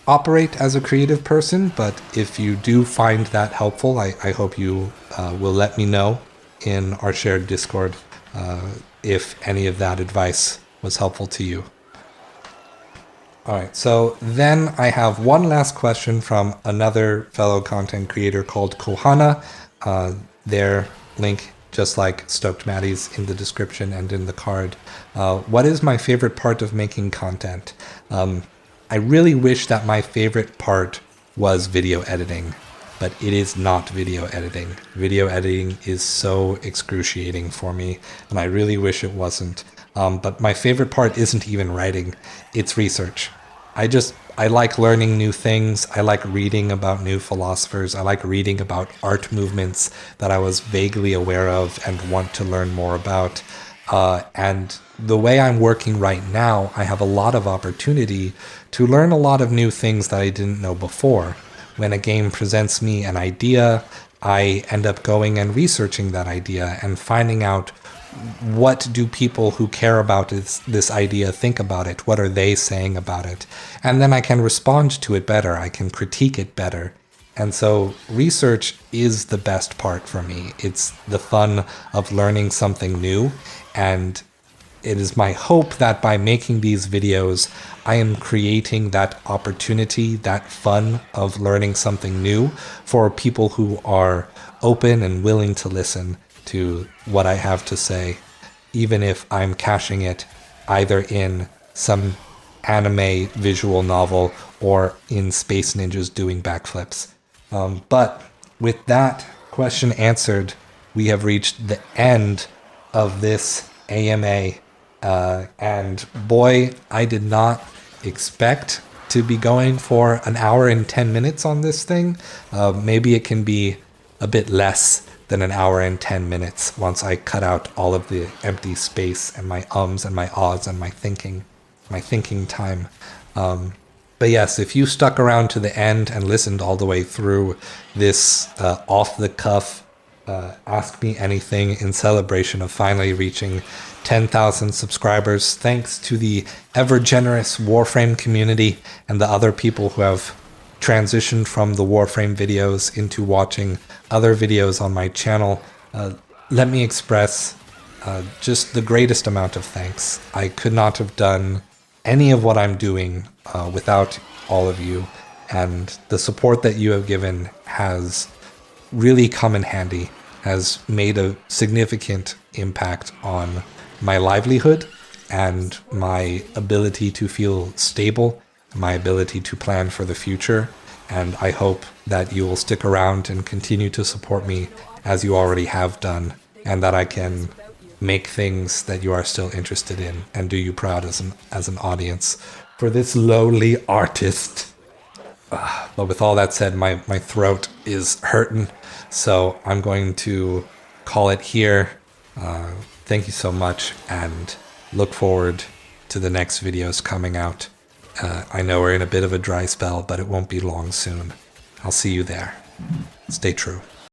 operate as a creative person, but if you do find that helpful, I hope you will let me know in our shared Discord if any of that advice was helpful to you. Alright, so then I have one last question from another fellow content creator called Kohana. Their link, just like Stoked Maddie's, in the description and in the card. What is my favorite part of making content? I really wish that my favorite part was video editing, but it is not video editing. Video editing is so excruciating for me, and I really wish it wasn't. But my favorite part isn't even writing, it's research. I like learning new things. I like reading about new philosophers. I like reading about art movements that I was vaguely aware of and want to learn more about. And the way I'm working right now, I have a lot of opportunity to learn a lot of new things that I didn't know before. When a game presents me an idea, I end up going and researching that idea and finding out what do people who care about this idea think about it? What are they saying about it? And then I can respond to it better. I can critique it better. And so research is the best part for me. It's the fun of learning something new. And it is my hope that by making these videos, I am creating that opportunity, that fun of learning something new for people who are open and willing to listen to what I have to say. even if I'm caching it either in some anime visual novel or in Space Ninjas doing backflips. But with that question answered, we have reached the end of this AMA. And boy, I did not expect to be going for an hour and 10 minutes on this thing. Maybe it can be a bit less than an hour and 10 minutes once I cut out all of the empty space and my ums and my ahs and my thinking time. But yes, if you stuck around to the end and listened all the way through this off the cuff Ask Me Anything in celebration of finally reaching 10,000 subscribers, thanks to the ever generous Warframe community and the other people who have transitioned from the Warframe videos into watching other videos on my channel, let me express just the greatest amount of thanks. I could not have done any of what I'm doing without all of you, and the support that you have given has really come in handy, has made a significant impact on my livelihood and my ability to feel stable, my ability to plan for the future. And I hope that you will stick around and continue to support me as you already have done, and that I can make things that you are still interested in and do you proud as an audience for this lowly artist. But with all that said, my throat is hurting, so I'm going to call it here. Thank you so much, and look forward to the next videos coming out. I know we're in a bit of a dry spell, but it won't be long soon. I'll see you there. Stay true.